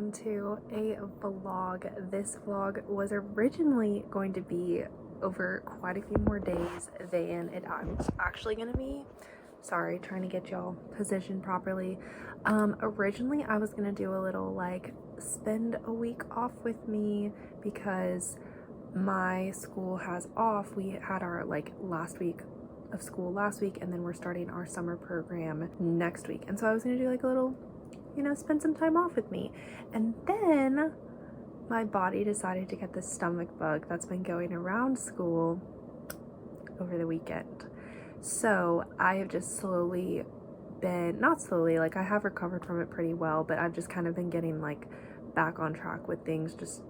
welcome to a vlog. This vlog was originally going to be over quite a few more days than it's actually going to be. Sorry, trying to get y'all positioned properly. Originally I was going to do a little like spend a week off with me because my school has off. We had our like last week of school last week, and then we're starting our summer program next week, and so I was going to do like a little, you know, spend some time off with me. And then my body decided to get this stomach bug that's been going around school over the weekend. So I have just slowly been, not slowly, like I have recovered from it pretty well, but I've just kind of been getting like back on track with things. Just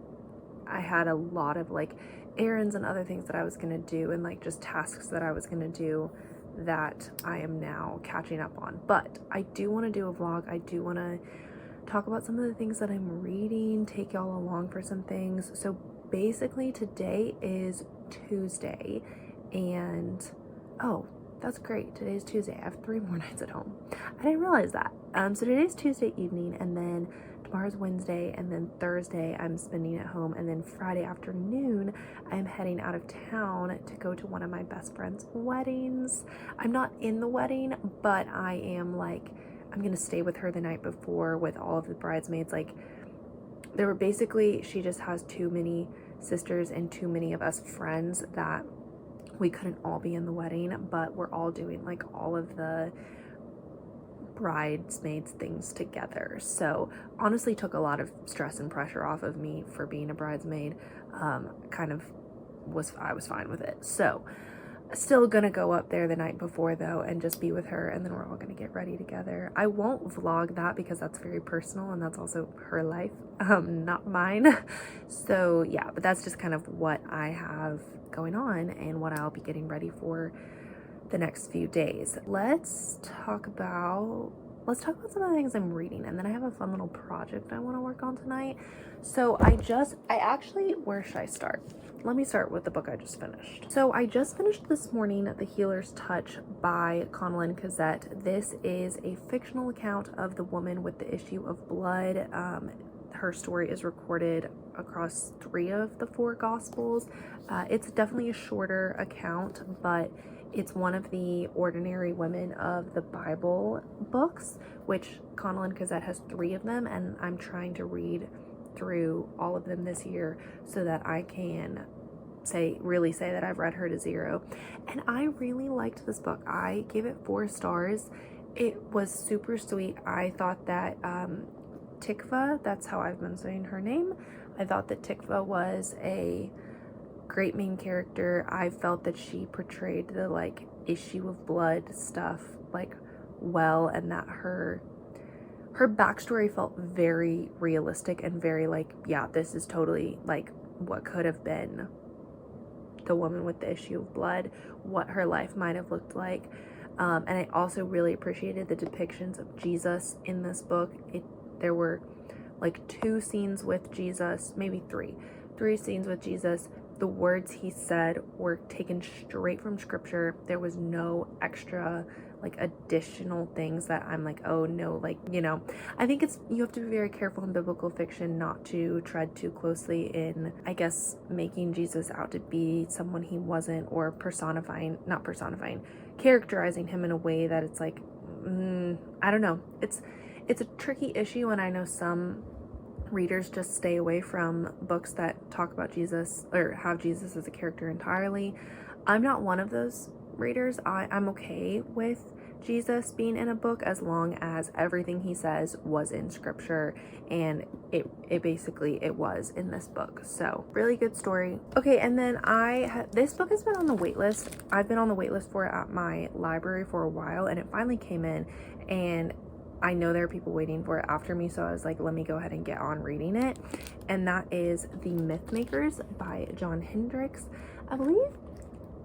I had a lot of like errands and other things that I was gonna do, and like just tasks that I was gonna do that I am now catching up on. But I do want to do a vlog. I do want to talk about some of the things that I'm reading, take y'all along for some things. So basically today is Tuesday, and oh, that's great, today's Tuesday. I have 3 more nights at home. I didn't realize that. So today's Tuesday evening, and then tomorrow's Wednesday, and then Thursday I'm spending at home, and then Friday afternoon I'm heading out of town to go to one of my best friend's weddings. I'm not in the wedding, but I am like, I'm gonna stay with her the night before with all of the bridesmaids. Like, there were basically, she just has too many sisters and too many of us friends that we couldn't all be in the wedding, but we're all doing like all of the bridesmaids things together. So honestly took a lot of stress and pressure off of me for being a bridesmaid. I was fine with it. So still gonna go up there the night before though and just be with her, and then we're all gonna get ready together. I won't vlog that because that's very personal, and that's also her life, not mine. So yeah, but that's just kind of what I have going on and what I'll be getting ready for the next few days. Let's talk about some of the things I'm reading, and then I have a fun little project I want to work on tonight. So where should I start? Let me start with the book I just finished. So I just finished this morning The Healer's Touch by Connilyn Cosette. This is a fictional account of the woman with the issue of blood. Her story is recorded across 3 of the 4 Gospels. It's definitely a shorter account, but it's one of the ordinary women of the Bible books, which Connilyn Cosette has 3 of them, and I'm trying to read through all of them this year so that I can really say that I've read her to 0. And I really liked this book. I gave it 4 stars. It was super sweet. I thought that Tikva, that's how I've been saying her name, I thought that Tikva was a great main character. I felt that she portrayed the like issue of blood stuff like well, and that her backstory felt very realistic and very like, yeah, this is totally like what could have been the woman with the issue of blood, what her life might have looked like. And I also really appreciated the depictions of Jesus in this book. There were like 2 scenes with Jesus, maybe 3 scenes with Jesus. The words he said were taken straight from scripture. There was no extra like additional things that I'm like, oh no, like, you know, I think you have to be very careful in biblical fiction not to tread too closely in, I guess, making Jesus out to be someone he wasn't, or characterizing him in a way that it's like, I don't know. It's a tricky issue, and I know some readers just stay away from books that talk about Jesus or have Jesus as a character entirely. I'm not one of those readers. I'm okay with Jesus being in a book as long as everything he says was in scripture, and it basically was in this book. So really good story. Okay, and then this book has been on the wait list. I've been on the wait list for it at my library for a while, and it finally came in, and I know there are people waiting for it after me, so I was like, let me go ahead and get on reading it. And that is The Mythmakers by Hendrix. I believe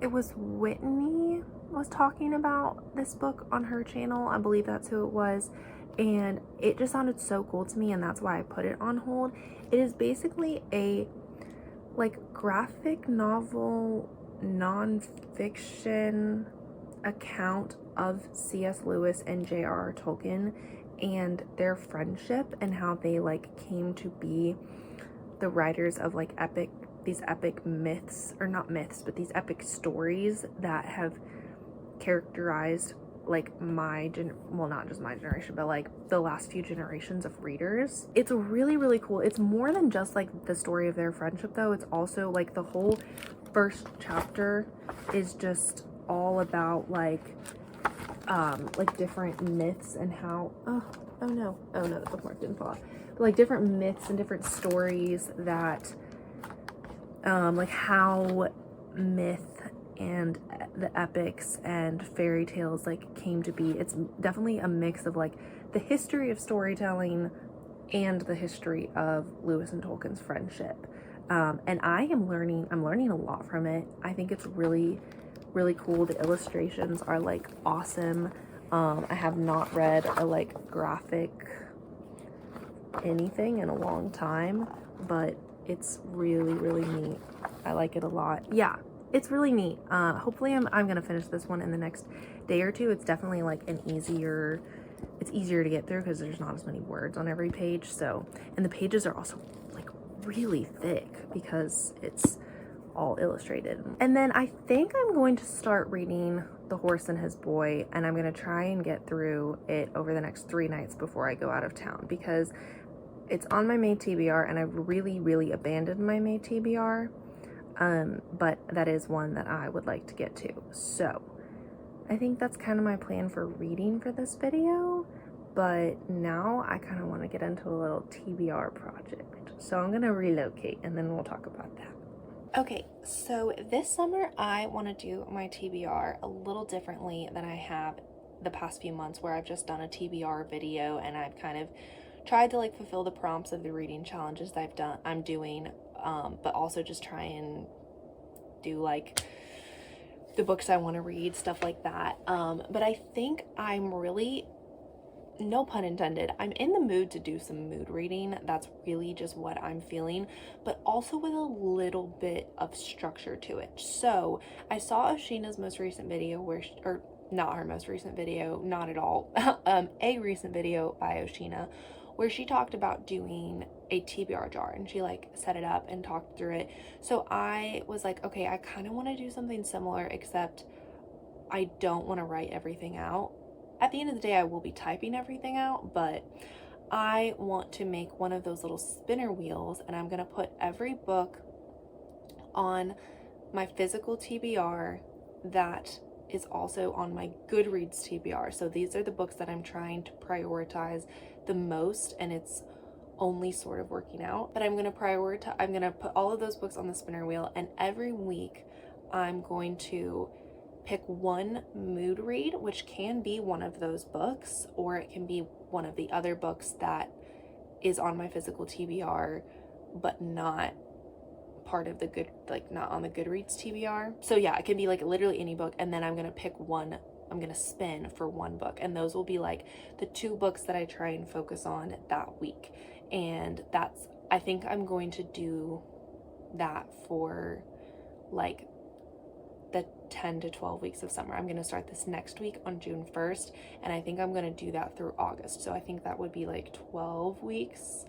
it was Whitney was talking about this book on her channel. I believe that's who it was. And it just sounded so cool to me, and that's why I put it on hold. It is basically a like graphic novel, non-fiction account of C.S. Lewis and J.R.R. Tolkien, and their friendship and how they like came to be the writers of like these epic myths, or not myths, but these epic stories that have characterized like well, not just my generation, but like the last few generations of readers. It's really, really cool. It's more than just like the story of their friendship though. It's also like the whole first chapter is just all about like different myths and how oh no, the bookmark didn't fall off. But, like different myths and different stories that like how myth and the epics and fairy tales like came to be. It's definitely a mix of like the history of storytelling and the history of Lewis and Tolkien's friendship. And I'm learning a lot from it. I think it's really, really cool. The illustrations are like awesome. I have not read a like graphic anything in a long time, but it's really, really neat. I like it a lot. Yeah, it's really neat. Hopefully I'm gonna finish this one in the next day or two. It's definitely like it's easier to get through because there's not as many words on every page. So, and the pages are also like really thick because it's all illustrated. And then I think I'm going to start reading The Horse and His Boy, and I'm gonna try and get through it over the next 3 nights before I go out of town, because it's on my May TBR and I've really, really abandoned my May TBR. But that is one that I would like to get to. So I think that's kind of my plan for reading for this video. But now I kind of want to get into a little TBR project. So I'm going to relocate and then we'll talk about that. Okay, so this summer I want to do my TBR a little differently than I have the past few months, where I've just done a TBR video and I've kind of tried to like fulfill the prompts of the reading challenges that I'm doing, but also just try and do like the books I want to read, stuff like that. But I think I'm really, no pun intended, I'm in the mood to do some mood reading. That's really just what I'm feeling, but also with a little bit of structure to it. So I saw Oshina's most recent video or not her most recent video, not at all, a recent video by Oshina where she talked about doing a TBR jar, and she like set it up and talked through it. So I was like, okay, I kind of want to do something similar, except I don't want to write everything out. At the end of the day, I will be typing everything out, but I want to make one of those little spinner wheels, and I'm going to put every book on my physical TBR that is also on my Goodreads TBR. So these are the books that I'm trying to prioritize the most, and it's only sort of working out. But I'm going to put all of those books on the spinner wheel, and every week I'm going to pick one mood read, which can be one of those books, or it can be one of the other books that is on my physical TBR, but not part of the not on the Goodreads TBR. So yeah, it can be like literally any book, and then I'm gonna pick one, I'm gonna spin for one book, and those will be like the 2 books that I try and focus on that week. And I think I'm going to do that for like the 10 to 12 weeks of summer. I'm going to start this next week on June 1st, and I think I'm going to do that through August. So I think that would be like 12 weeks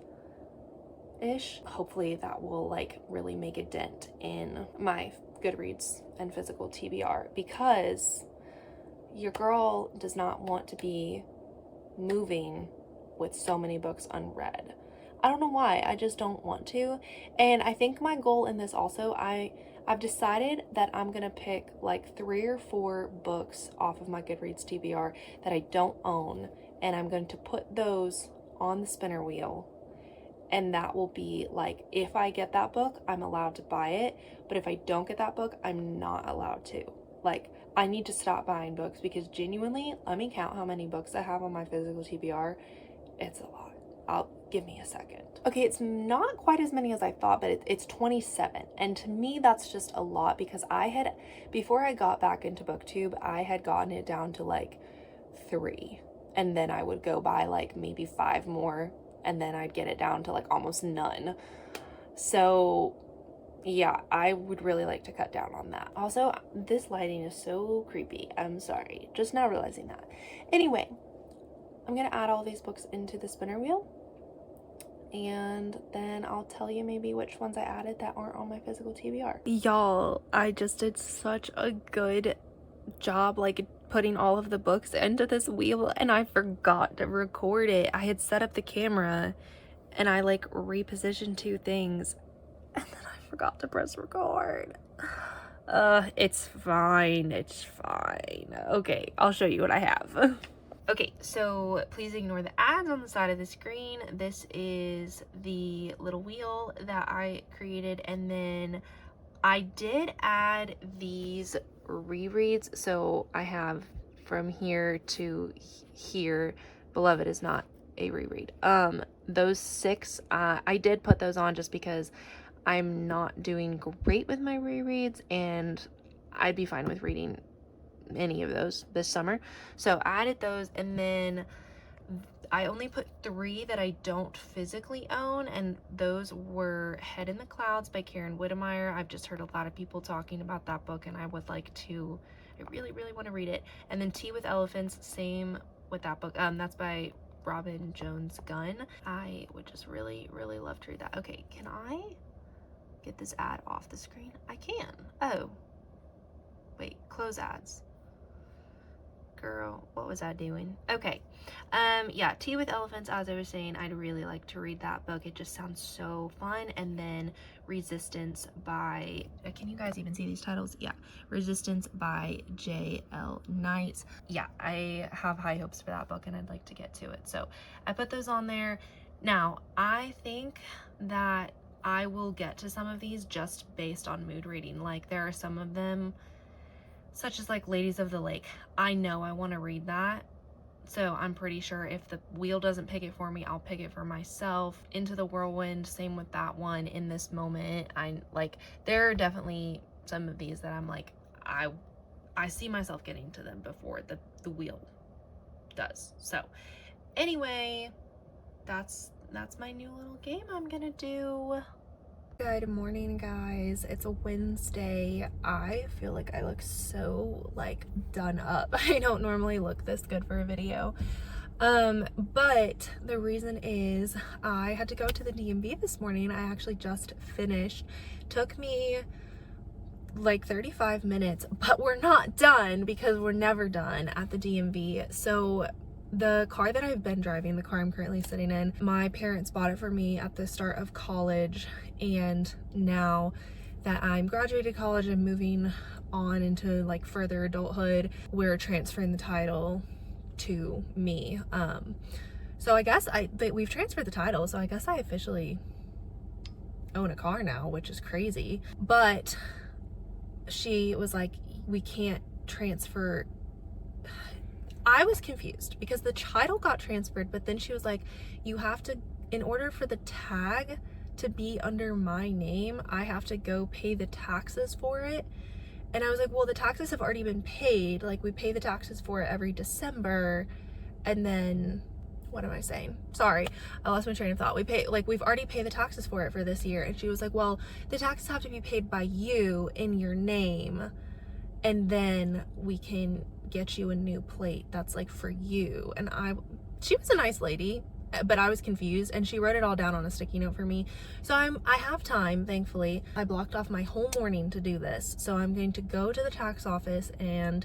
ish. Hopefully that will like really make a dent in my Goodreads and physical TBR, because your girl does not want to be moving with so many books unread. I don't know why, I just don't want to. And I think my goal in this also, I've decided that I'm gonna pick like 3 or 4 books off of my Goodreads TBR that I don't own, and I'm going to put those on the spinner wheel. And that will be like, if I get that book, I'm allowed to buy it, but if I don't get that book, I'm not allowed to. Like, I need to stop buying books, because genuinely, let me count how many books I have on my physical TBR. It's a lot. Give me a second. Okay, it's not quite as many as I thought, but it's 27. And to me, that's just a lot, because before I got back into BookTube, I had gotten it down to like 3. And then I would go buy like maybe 5 more, and then I'd get it down to like almost none. So yeah, I would really like to cut down on that. Also, this lighting is so creepy. I'm sorry. Just now realizing that. Anyway, I'm gonna add all these books into the spinner wheel, and then I'll tell you maybe which ones I added that aren't on my physical TBR. Y'all, I just did such a good job like putting all of the books into this wheel, and I forgot to record it. I had set up the camera and I like repositioned 2 things, and then I forgot to press record. It's fine. Okay, I'll show you what I have. Okay, so please ignore the ads on the side of the screen. This is the little wheel that I created, and then I did add these rereads. So I have from here to here. Beloved is not a reread. Those 6, I did put those on just because I'm not doing great with my rereads, and I'd be fine with reading any of those this summer. So I added those, and then I only put 3 that I don't physically own, and those were Head in the Clouds by Karen Whittemire. I've just heard a lot of people talking about that book, and I would like to, I really want to read it. And then Tea with Elephants, same with that book. That's by Robin Jones Gunn. I would just really love to read that. Okay, can I get this ad off the screen? I can. Oh, wait, close ads. Girl, what was I doing? Okay. Yeah, Tea with Elephants, as I was saying, I'd really like to read that book. It just sounds so fun. And then Resistance by, can you guys even see these titles? Yeah, Resistance by J.L. Knight. Yeah, I have high hopes for that book, and I'd like to get to it. So I put those on there. Now, I think that I will get to some of these just based on mood reading. Like, there are some of them, such as like Ladies of the Lake. I know I want to read that, so I'm pretty sure if the wheel doesn't pick it for me, I'll pick it for myself. Into the Whirlwind, same with that one. In This Moment, I like, there are definitely some of these that I'm like, I see myself getting to them before the wheel does. So anyway, that's my new little game I'm gonna do. Good morning, guys. It's a Wednesday. I feel like I look so like done up. I don't normally look this good for a video. But the reason is I had to go to the DMV this morning. I actually just finished. Took me like 35 minutes, but we're not done because we're never done at the DMV. So the car that I've been driving, the car I'm currently sitting in, my parents bought it for me at the start of college, and now that I'm graduated college and moving on into like further adulthood, we're transferring the title to me. So I guess we've transferred the title, so I guess I officially own a car now, which is crazy. But she was like, we can't transfer. I was confused because the title got transferred, but then she was like, you have to, in order for the tag to be under my name, I have to go pay the taxes for it. And I was like, well, the taxes have already been paid. Like, we pay the taxes for it every December. And then, what am I saying? Sorry, I lost my train of thought. We've already paid the taxes for it for this year. And she was like, well, the taxes have to be paid by you in your name, and then we can get you a new plate that's like for you. And she was a nice lady, but I was confused, and she wrote it all down on a sticky note for me. So I have time, thankfully. I blocked off my whole morning to do this. So I'm going to go to the tax office and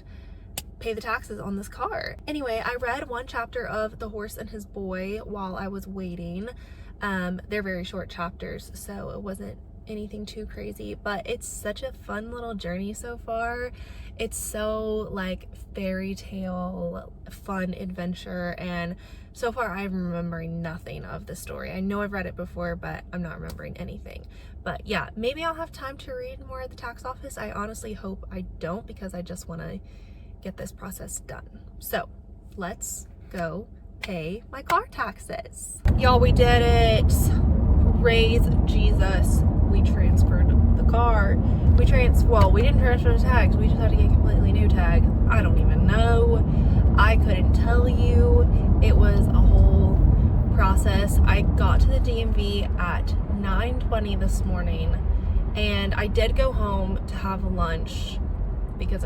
pay the taxes on this car. Anyway, I read 1 chapter of The Horse and His Boy while I was waiting. They're very short chapters, so it wasn't anything too crazy, but it's such a fun little journey so far. It's so like fairy tale fun adventure, and so far I'm remembering nothing of the story. I know I've read it before, but I'm not remembering anything. But yeah, maybe I'll have time to read more at the tax office. I honestly hope I don't, because I just want to get this process done. So let's go pay my car taxes. Y'all, we did it. Praise Jesus. We transferred the car. We didn't transfer the tags. We just had to get a completely new tag. I don't even know. I couldn't tell you. It was a whole process. I got to the DMV at 9:20 this morning, and I did go home to have lunch because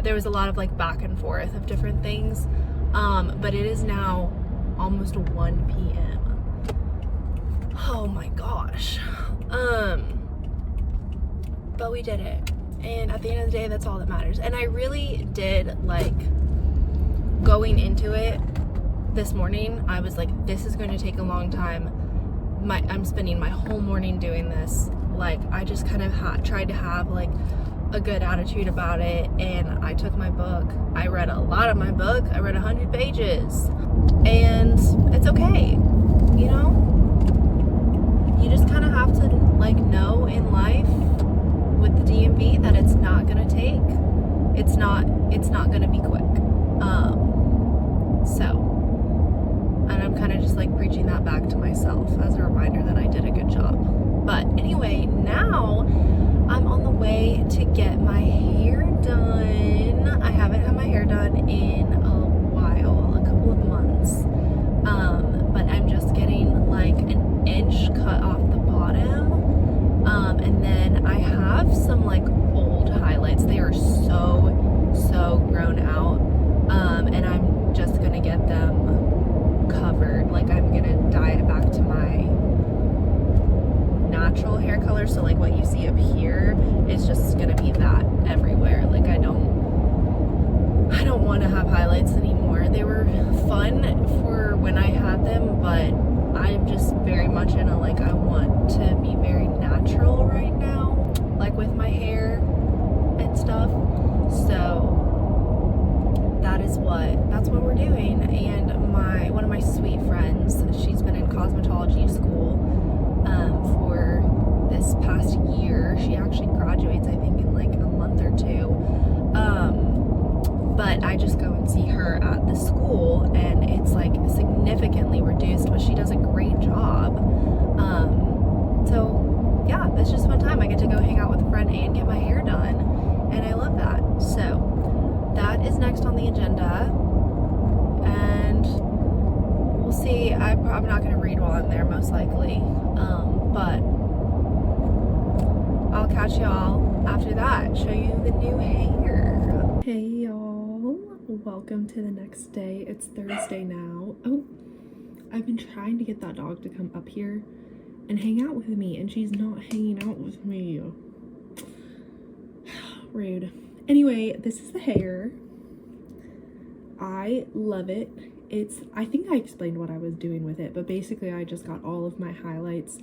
there was a lot of like back and forth of different things. But it is now almost 1 p.m. Oh my gosh. But we did it. And at the end of the day, that's all that matters. And I really did, like, going into it this morning, I was like, this is going to take a long time. I'm spending my whole morning doing this. Like, I just kind of tried to have, like, a good attitude about it. And I took my book. I read a lot of my book. I read 100 pages. And it's okay, you know? You just kind of have to, like, know in life with the DMV that it's not gonna take, it's not gonna be quick. And I'm kind of just like preaching that back to myself as a reminder that I did a good job. But anyway, now I'm on the way to get my hair done. I haven't had my hair done in a while, a couple of months. But I'm just getting like an inch cut off the bottom. And then I have some like old highlights. They are so grown out. And I'm just gonna get them covered. Like, I'm gonna dye it back to my natural hair color. So like what you see up here is just gonna be that everywhere. Like, I don't want to have highlights anymore. They were fun for when I had them, but I'm just very much in a, like, I want to be very natural right now, like with my hair and stuff. So that's what we're doing. And one of my sweet friends, she's been in cosmetology school for this past year. She actually graduates, I think, in like a month or two. But I just go and see her at the school, and it's like significantly reduced, but she does a great job. So yeah, it's just a fun time. I get to go hang out with a friend and get my hair done, and I love that. So that is next on the agenda, and we'll see. I'm not going to read while I'm there, most likely, but I'll catch y'all after that, show you the new hair. Hey y'all, welcome to the next day. It's Thursday now. Oh, I've been trying to get that dog to come up here and hang out with me, and she's not hanging out with me. Rude. Anyway, this is the hair. I love it. I think I explained what I was doing with it, but basically I just got all of my highlights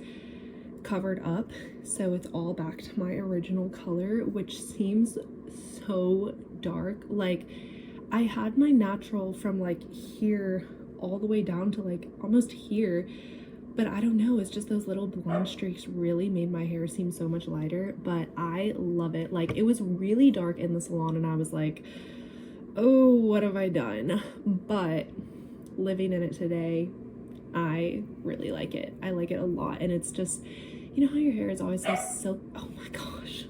covered up, so it's all back to my original color, which seems so dark. Like, I had my natural from like here all the way down to like almost here, but I don't know, it's just those little blonde streaks really made my hair seem so much lighter. But I love it. Like, it was really dark in the salon and I was like, oh, what have I done? But living in it today, I really like it. I like it a lot. And it's just, you know how your hair is always so silky. Oh my gosh,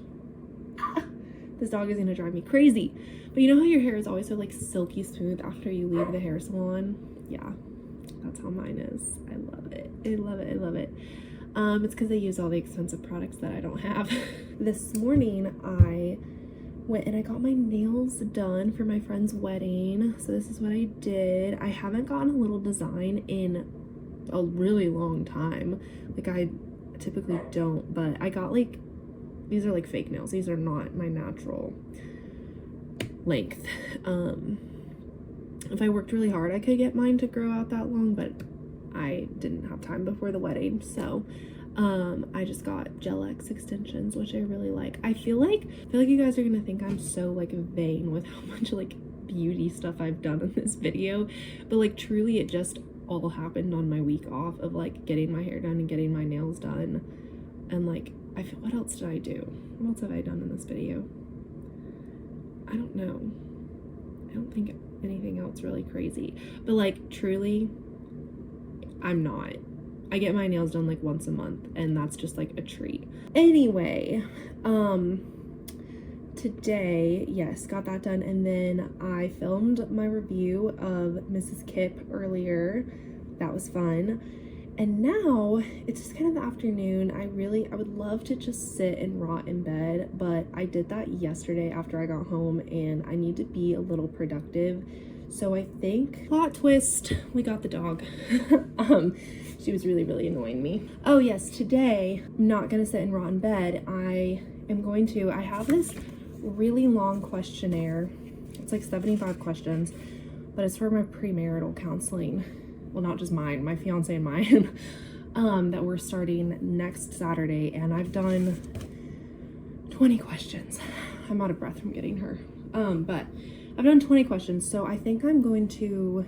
this dog is gonna drive me crazy. But you know how your hair is always so like silky smooth after you leave the hair salon? Yeah, that's how mine is. I love it. I love it. I love it. It's because they use all the expensive products that I don't have. This morning I went and I got my nails done for my friend's wedding. So this is what I did. I haven't gotten a little design in a really long time. Like, I typically don't, but I got like, these are like fake nails. These are not my natural length. If I worked really hard, I could get mine to grow out that long, but I didn't have time before the wedding. So I just got Gel X extensions, which I really like. I feel like you guys are gonna think I'm so like vain with how much like beauty stuff I've done in this video, but like truly it just all happened on my week off of like getting my hair done and getting my nails done. And like, I feel, what else did I do? What else have I done in this video? I don't know. I don't think anything else really crazy, but like truly I get my nails done like once a month, and that's just like a treat. Anyway, today, yes, got that done, and then I filmed my review of Mrs. Kipp earlier. That was fun. And now it's just kind of the afternoon. I would love to just sit and rot in bed, but I did that yesterday after I got home, and I need to be a little productive. So I think, plot twist, we got the dog. She was really, really annoying me. Oh yes, today, I'm not gonna sit and rot in bed. I have this really long questionnaire. It's like 75 questions, but it's for my premarital counseling. Well, not just mine, my fiance and mine, that we're starting next Saturday. And I've done 20 questions. I'm out of breath from getting her. But I've done 20 questions. So I think I'm going to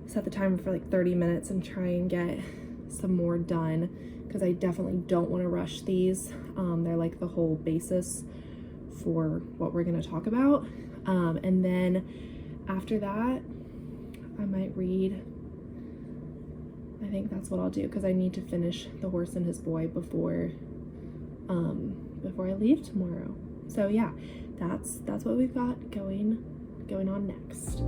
set the timer for like 30 minutes and try and get some more done, because I definitely don't want to rush these. They're like the whole basis for what we're going to talk about. And then after that, I might read. I think that's what I'll do, because I need to finish The Horse and His Boy before I leave tomorrow. So yeah, that's what we've got going on next.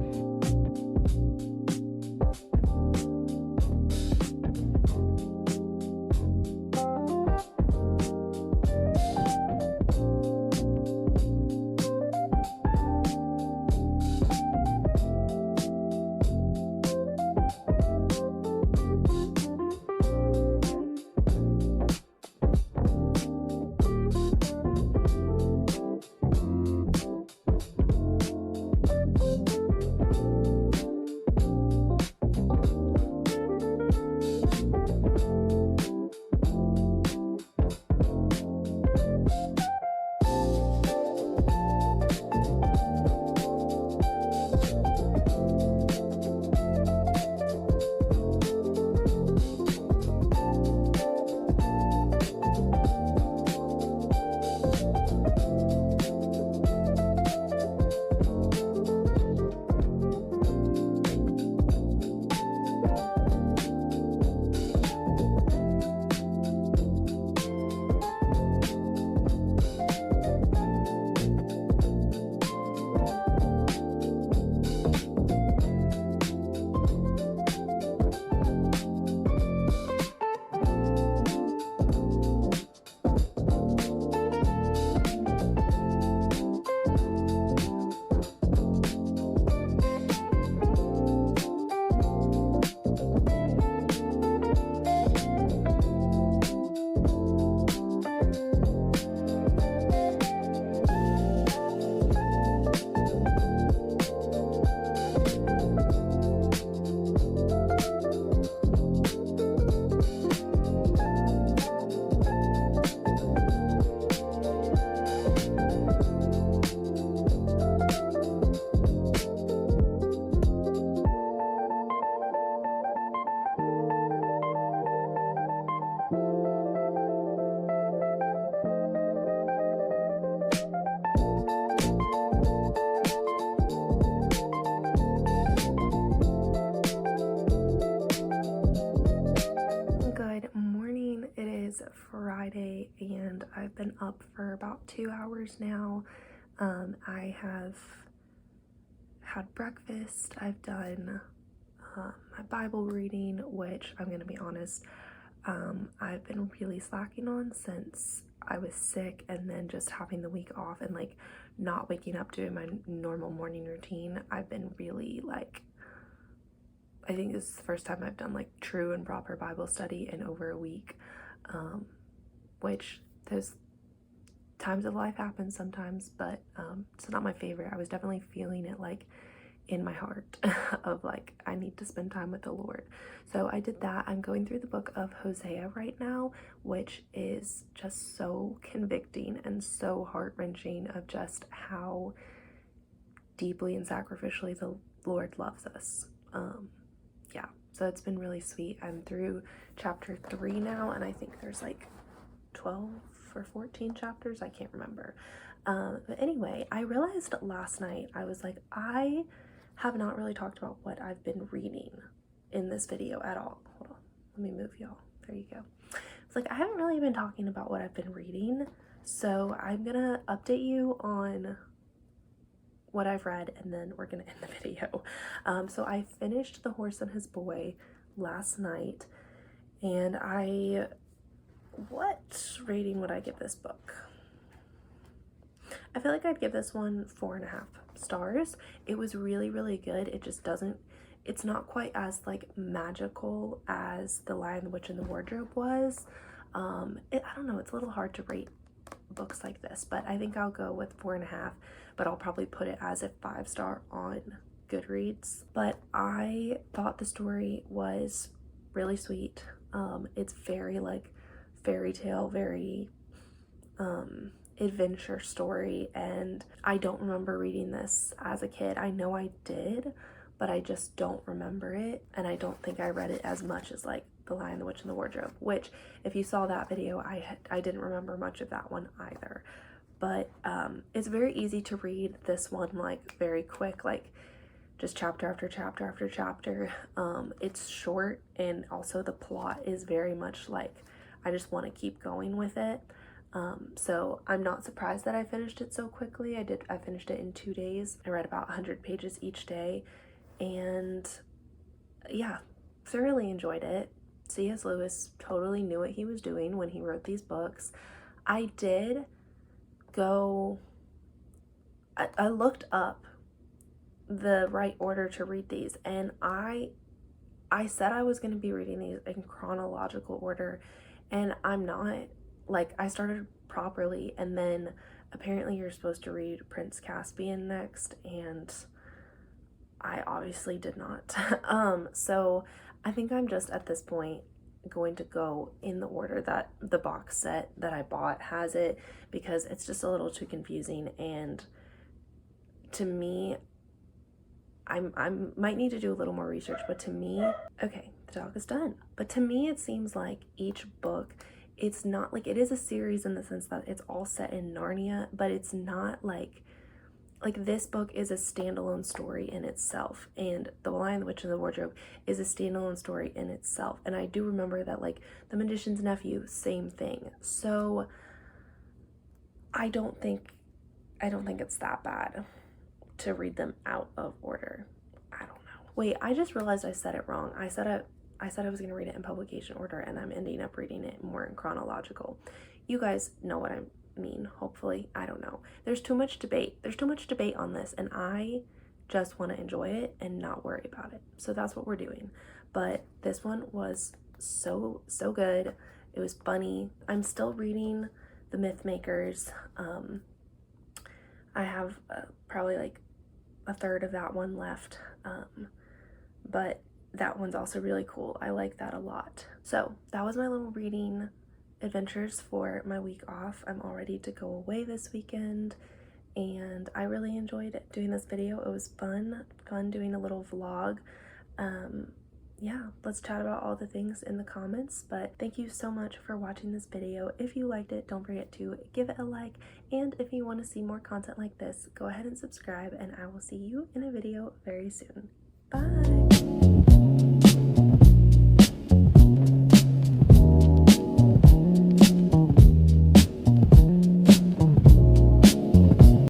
Friday and I've been up for about 2 hours now. I have had breakfast. I've done my Bible reading, which I'm gonna be honest, I've been really slacking on since I was sick, and then just having the week off and like not waking up doing my normal morning routine. I've been really like, I think this is the first time I've done like true and proper Bible study in over a week, which those times of life happen sometimes, but it's not my favorite. I was definitely feeling it like in my heart of like, I need to spend time with the Lord. So I did that. I'm going through the book of Hosea right now, which is just so convicting and so heart-wrenching of just how deeply and sacrificially the Lord loves us. Yeah, so it's been really sweet. I'm through chapter 3 now, and I think there's like 12 or 14 chapters, I can't remember. But anyway, I realized last night, I was like, I have not really talked about what I've been reading in this video at all. Hold on, let me move y'all. There you go. It's like, I haven't really been talking about what I've been reading, so I'm gonna update you on what I've read, and then we're gonna end the video. So I finished The Horse and His Boy last night, and what rating would I give this book? I feel like I'd give this one 4.5 stars. It was really, really good. It just doesn't, it's not quite as like magical as The Lion, the Witch, and the Wardrobe was. I don't know, it's a little hard to rate books like this, but I think I'll go with 4.5, but I'll probably put it as a 5-star on Goodreads. But I thought the story was really sweet. It's very like fairy tale, very adventure story, and I don't remember reading this as a kid. I know I did, but I just don't remember it, and I don't think I read it as much as like The Lion, the Witch, and the Wardrobe, which if you saw that video, I didn't remember much of that one either. But it's very easy to read this one, like very quick, like just chapter after chapter after chapter. It's short, and also the plot is very much like I just want to keep going with it. So I'm not surprised that I finished it so quickly. I finished it in 2 days. I read about 100 pages each day, and yeah, thoroughly enjoyed it. C.S. Lewis totally knew what he was doing when he wrote these books. I did go, I looked up the right order to read these, and I said I was going to be reading these in chronological order, and I'm not. Like, I started properly, and then apparently you're supposed to read Prince Caspian next, and I obviously did not. So I think I'm just at this point going to go in the order that the box set that I bought has it, because it's just a little too confusing, and to me, I might need to do a little more research, but to me, okay, the dog is done. But to me, it seems like each book, it's not like, it is a series in the sense that it's all set in Narnia, but it's not like this book is a standalone story in itself, and The Lion, the Witch, and the Wardrobe is a standalone story in itself. And I do remember that, like, The Magician's Nephew, same thing. So I don't think it's that bad to read them out of order. I don't know. Wait, I just realized I said it wrong. I said I was going to read it in publication order, and I'm ending up reading it more in chronological. You guys know what I mean, hopefully. I don't know. There's too much debate. There's too much debate on this, and I just want to enjoy it and not worry about it. So that's what we're doing. But this one was so good. It was funny. I'm still reading the Mythmakers. I have probably like a third of that one left, but that one's also really cool. I like that a lot. So that was my little reading adventures for my week off. I'm all ready to go away this weekend, and I really enjoyed doing this video. It was fun doing a little vlog. Yeah, let's chat about all the things in the comments, but thank you so much for watching this video. If you liked it, don't forget to give it a like, and if you want to see more content like this, go ahead and subscribe, and I will see you in a video very soon. Bye!